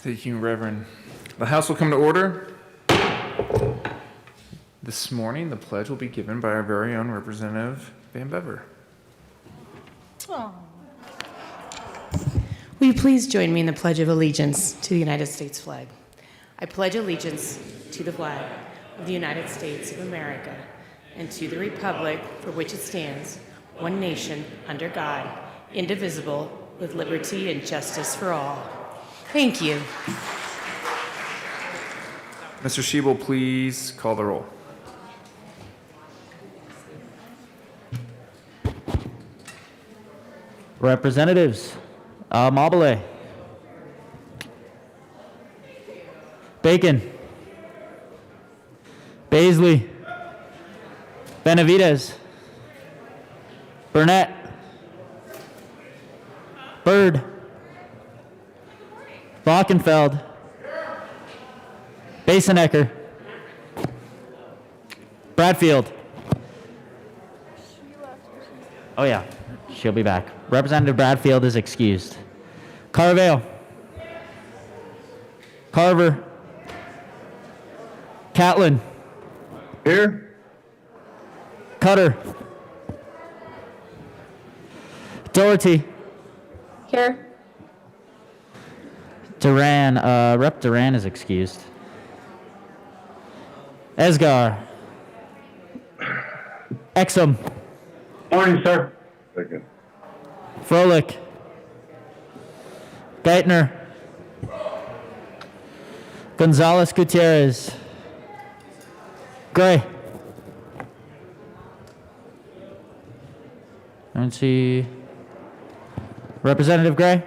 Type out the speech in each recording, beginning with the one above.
Thank you, Reverend. The House will come to order. This morning, the pledge will be given by our very own Representative Van Bever. Will you please join me in the Pledge of Allegiance to the United States flag? I pledge allegiance to the flag of the United States of America and to the republic for which it stands, one nation, under God, indivisible, with liberty and justice for all. Thank you. Mr. Shebel, please call the roll. Representatives, Mobile, Bacon, Baisley, Benavides, Burnett, Byrd, Bockenfeld, Basenecker, Bradfield. Oh yeah, she'll be back. Representative Bradfield is excused. Carvale, Carver, Catlin. Here. Cutter, Doherty, Here. Duran, Rep Duran is excused. Esgar, Exum, Morning, sir. Second. Froelich, Geithner, Gonzalez Gutierrez, Gray. I don't see Representative Gray.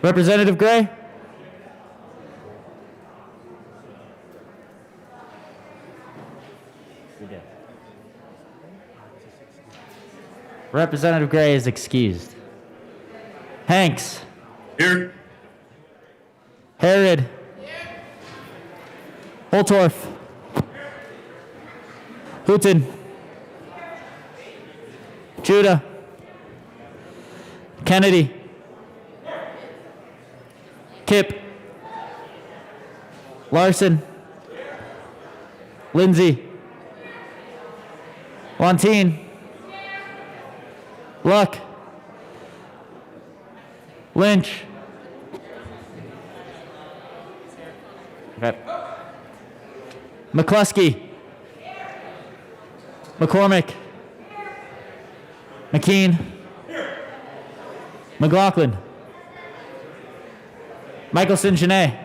Representative Gray? Representative Gray is excused. Hanks. Here. Harrod. Holtorf. Hooton. Judah. Kennedy. Kip. Larson. Lindsay. Wantine. Luck. Lynch. Okay. McCluskey. McCormick. McKean. McLaughlin. Michelson Janae.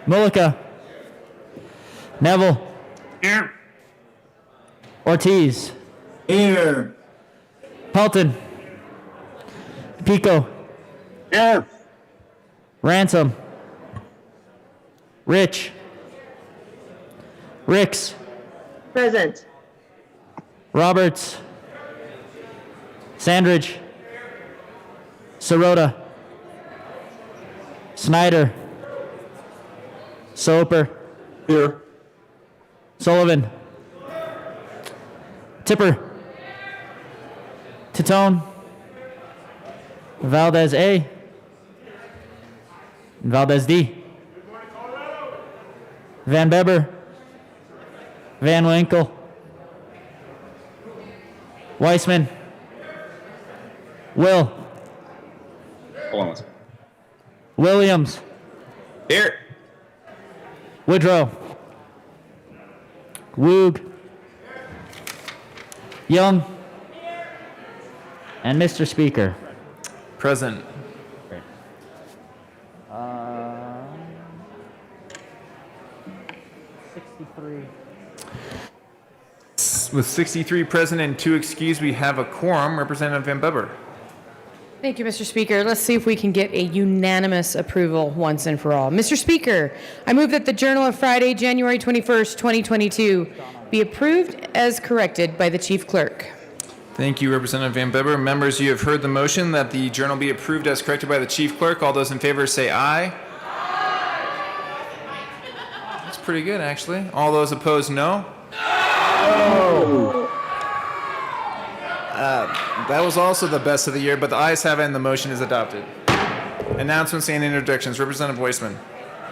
Mullica. Neville. Here. Ortiz. Here. Pelton. Pico. Here. Ransom. Rich. Ricks. Present. Roberts. Sandridge. Sirota. Snyder. Soper. Here. Sullivan. Tipper. Titone. Valdez A. Valdez D. Van Beber. Van Winkle. Weissman. Will. Hold on one second. Williams. Here. Woodrow. Woog. Young. And Mr. Speaker. Present. Uh, 63. With 63 present and 2 excused, we have a quorum. Representative Van Bever. Thank you, Mr. Speaker. Let's see if we can get a unanimous approval once and for all. Mr. Speaker, I move that the Journal of Friday, January 21st, 2022 be approved as corrected by the Chief Clerk. Thank you, Representative Van Beber. Members, you have heard the motion that the journal be approved as corrected by the chief clerk. All those in favor say aye. That's pretty good, actually. All those opposed, no. That was also the best of the year, but the ayes have it and the motion is adopted. Announcements and introductions. Representative Weissman.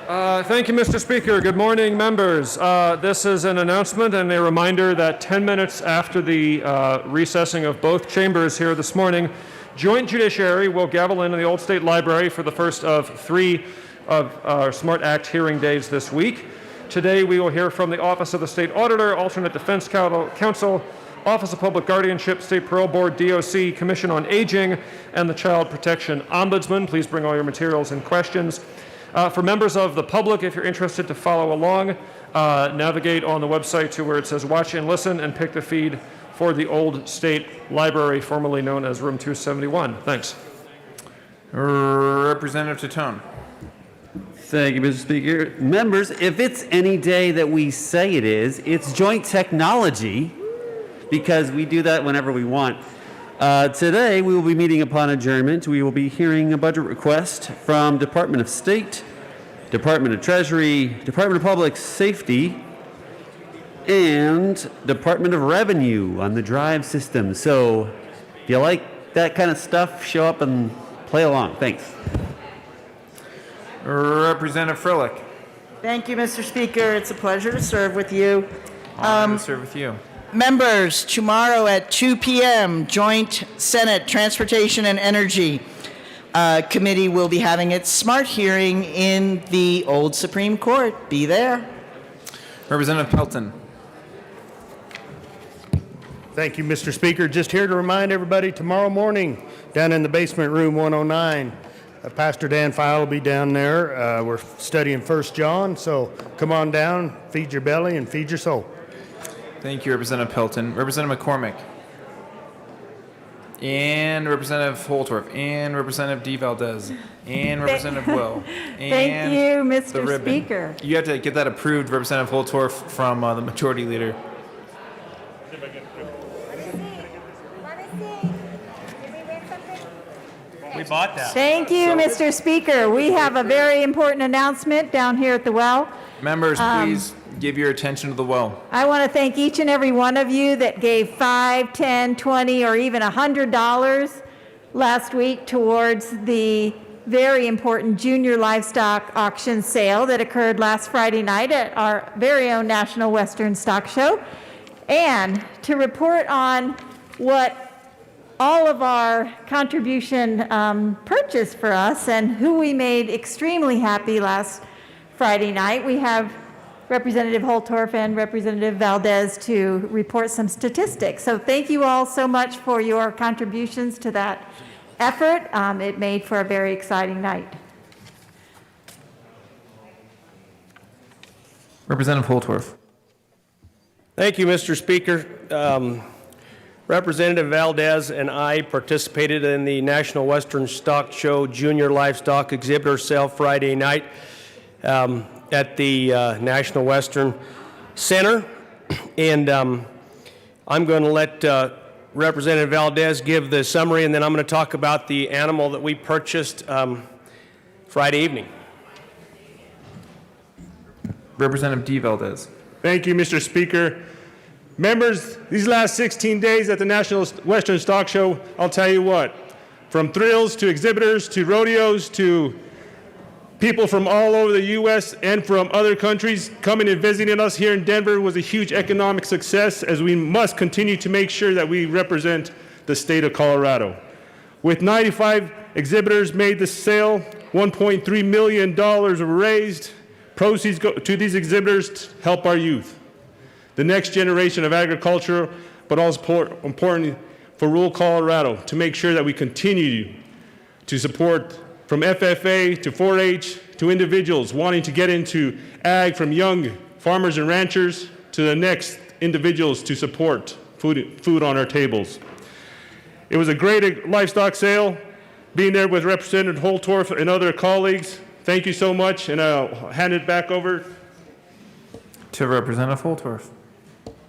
Thank you, Mr. Speaker. Good morning, members. This is an announcement and a reminder that 10 minutes after the recessing of both chambers here this morning, Joint Judiciary will gavel in the Old State Library for the first of 3 of our SMART Act hearing days this week. Today, we will hear from the Office of the State Auditor, Alternate Defense Counsel, Office of Public Guardianship, State Parole Board, DOC, Commission on Aging, and the Child Protection Ombudsman. Please bring all your materials and questions. For members of the public, if you're interested to follow along, navigate on the website to where it says Watch and Listen and pick the feed for the Old State Library, formerly known as Room 271. Thanks. Representative Tatone. Thank you, Mr. Speaker. Members, if it's any day that we say it is, it's joint technology, because we do that whenever we want. Today, we will be meeting upon adjournment. We will be hearing a budget request from Department of State, Department of Treasury, Department of Public Safety, and Department of Revenue on the drive system. So if you like that kind of stuff, show up and play along. Thanks. Representative Froelich. Thank you, Mr. Speaker. It's a pleasure to serve with you. Honored to serve with you. Members, tomorrow at 2 p.m., Joint Senate Transportation and Energy Committee will be having its SMART hearing in the old Supreme Court. Be there. Representative Pelton. Thank you, Mr. Speaker. Just here to remind everybody, tomorrow morning, down in the basement room 109, Pastor Dan File will be down there. We're studying 1 John, so come on down, feed your belly, and feed your soul. Thank you, Representative Pelton. Representative McCormick. And Representative Holtorf. And Representative D. Valdez. And Representative Will. Thank you, the Mr. ribbon. Speaker. You have to get that approved, Representative Holtorf, from the Majority Leader. We bought that. Thank you, Mr. Speaker. We have a very important announcement down here at the well. Members, please give your attention to the well. I want to thank each and every one of you that gave $5, $10, $20, or even $100 last week towards the very important junior livestock auction sale that occurred last Friday night at our very own National Western Stock Show. And to report on what all of our contribution purchased for us and who we made extremely happy last Friday night, we have Representative Holtorf and Representative Valdez to report some statistics. So thank you all so much for your contributions to that effort. It made for a very exciting night. Representative Holtorf. Thank you, Mr. Speaker. Representative Valdez and I participated in the National Western Stock Show Junior Livestock Exhibitor Sale Friday night at the National Western Center. And I'm going to let Representative Valdez give the summary, and then I'm going to talk about the animal that we purchased Friday evening. Representative D. Valdez. Thank you, Mr. Speaker. Members, these last 16 days at the National Western Stock Show, I'll tell you what, from thrills to exhibitors to rodeos to people from all over the U.S. and from other countries coming and visiting us here in Denver was a huge economic success, as we must continue to make sure that we represent the state of Colorado. With 95 exhibitors made the sale, $1.3 million were raised. Proceeds go to these exhibitors to help our youth, the next generation of agriculture, but also important for rural Colorado, to make sure that we continue to support from FFA to 4-H to individuals wanting to get into ag, from young farmers and ranchers to the next individuals to support food on our tables. It was a great livestock sale, being there with Representative Holtorf and other colleagues. Thank you so much, and I'll hand it back over to Representative Holtorf.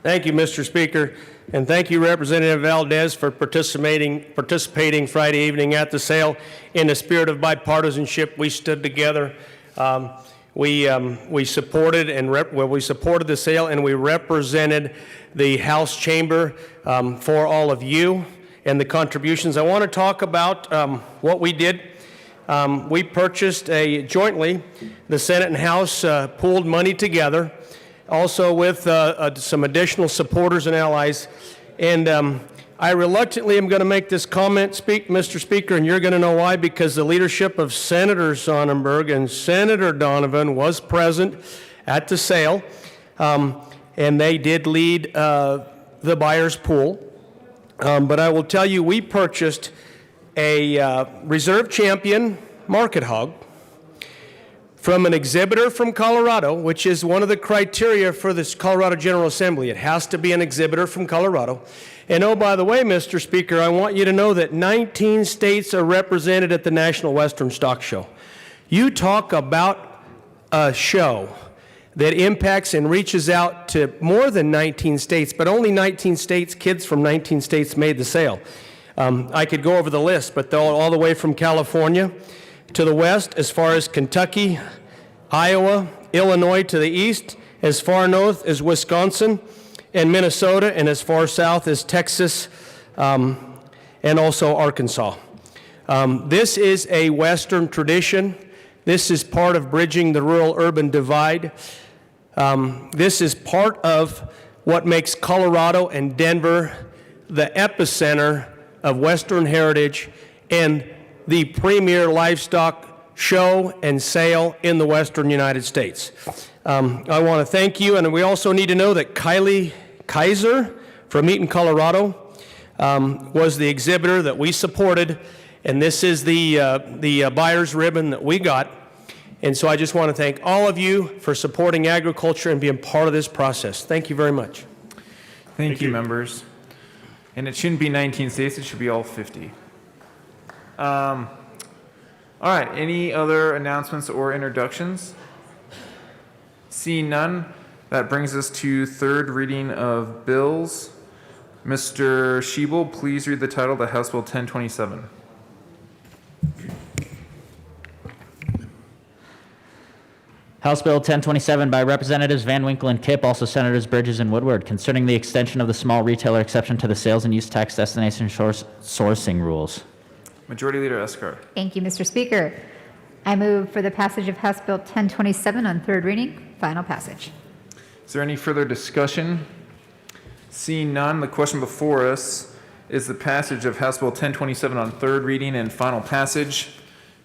Thank you, Mr. Speaker. And thank you, Representative Valdez, for participating Friday evening at the sale. In the spirit of bipartisanship, we stood together. We supported we supported the sale, and we represented the House chamber for all of you and the contributions. I want to talk about what we did. We purchased jointly, the Senate and House pooled money together, also with some additional supporters and allies. And I reluctantly am going to make this comment, Mr. Speaker, and you're going to know why, because the leadership of Senator Sonnenberg and Senator Donovan was present at the sale, and they did lead the buyer's pool. But I will tell you, we purchased a reserve champion market hog from an exhibitor from Colorado, which is one of the criteria for this Colorado General Assembly. It has to be an exhibitor from Colorado. And oh, by the way, Mr. Speaker, I want you to know that 19 states are represented at the National Western Stock Show. You talk about a show that impacts and reaches out to more than 19 states, but only 19 states, kids from 19 states made the sale. I could go over the list, but all the way from California to the west, as far as Kentucky, Iowa, Illinois to the east, as far north as Wisconsin and Minnesota, and as far south as Texas and also Arkansas. This is a Western tradition. This is part of bridging the rural-urban divide. This is part of what makes Colorado and Denver the epicenter of Western heritage and the premier livestock show and sale in the Western United States. I want to thank you, and we also need to know that Kylie Kaiser from Eaton, Colorado, was the exhibitor that we supported, and this is the buyer's ribbon that we got. And so I just want to thank all of you for supporting agriculture and being part of this process. Thank you very much. Thank you, members. And it shouldn't be 19 states, it should be all 50. All right, any other announcements or introductions? Seeing none, that brings us to third reading of bills. Mr. Schiebel, please read the title of the House Bill 1027. House Bill 1027 by Representatives Van Winkle and Kipp, also Senators Bridges and Woodward, concerning the extension of the small retailer exception to the sales and use tax destination sourcing rules. Majority Leader Escar. Thank you, Mr. Speaker. I move for the passage of House Bill 1027 on third reading, final passage. Is there any further discussion? Seeing none, the question before us is the passage of House Bill 1027 on third reading and final passage.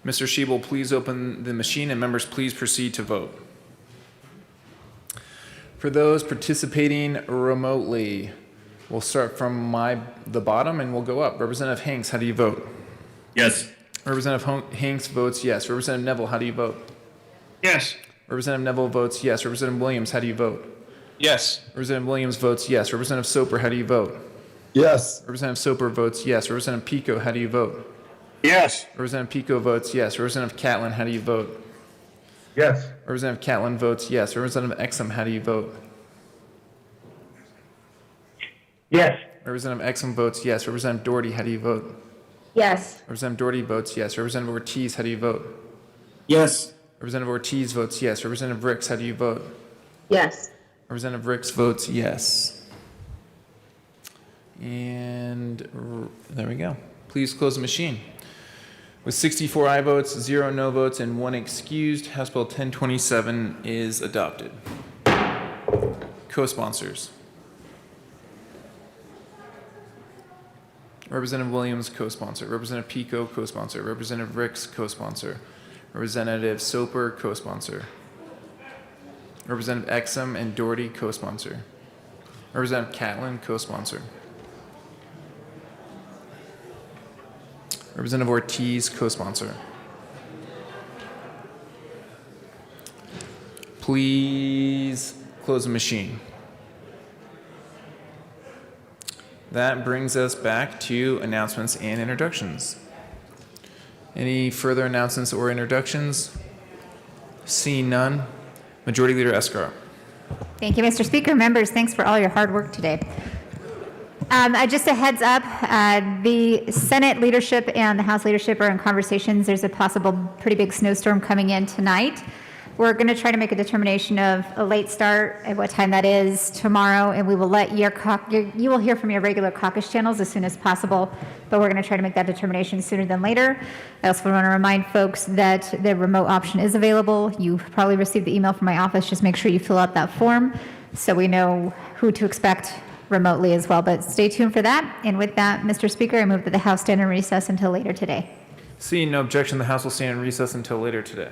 Mr. Schiebel, please open the machine, and members, please proceed to vote. For those participating remotely, we'll start from the bottom and we'll go up. Representative Hanks, how do you vote? Yes. Representative Hanks votes yes. Representative Neville, how do you vote? Yes. Representative Neville votes yes. Representative Williams, how do you vote? Yes. Representative Williams votes yes. Representative Soper, how do you vote? Yes. Representative Soper votes yes. Representative Pico, how do you vote? Yes. Representative Pico votes yes. Representative Catlin, how do you vote? Yes. Representative Catlin votes yes. Representative Exum, how do you vote? Yes. Representative Exum votes yes. Representative Doherty, how do you vote? Yes. Representative Doherty votes yes. Representative Ortiz, how do you vote? Yes. Representative Ortiz votes yes. Representative Ricks, how do you vote? Yes. Representative Ricks votes yes. And there we go. Please close the machine. With 64 aye votes, 0 no votes, and 1 excused, House Bill 1027 is adopted. Co-sponsors. Representative Williams, co-sponsor. Representative Pico, co-sponsor. Representative Ricks, co-sponsor. Representative Soper, co-sponsor. Representative Exum and Doherty, co-sponsor. Representative Catlin, co-sponsor. Representative Ortiz, co-sponsor. Please close the machine. That brings us back to announcements and introductions. Any further announcements or introductions? Seeing none, Majority Leader Escar. Thank you, Mr. Speaker. Members, thanks for all your hard work today. Just a heads up, the Senate leadership and the House leadership are in conversations. There's a possible pretty big snowstorm coming in tonight. We're going to try to make a determination of a late start at what time that is tomorrow, and we will let you will hear from your regular caucus channels as soon as possible, but we're going to try to make that determination sooner than later. I also want to remind folks that the remote option is available. You've probably received the email from my office. Just make sure you fill out that form so we know who to expect remotely as well, but stay tuned for that. And with that, Mr. Speaker, I move that the House stand in recess until later today. Seeing no objection, the House will stand in recess until later today.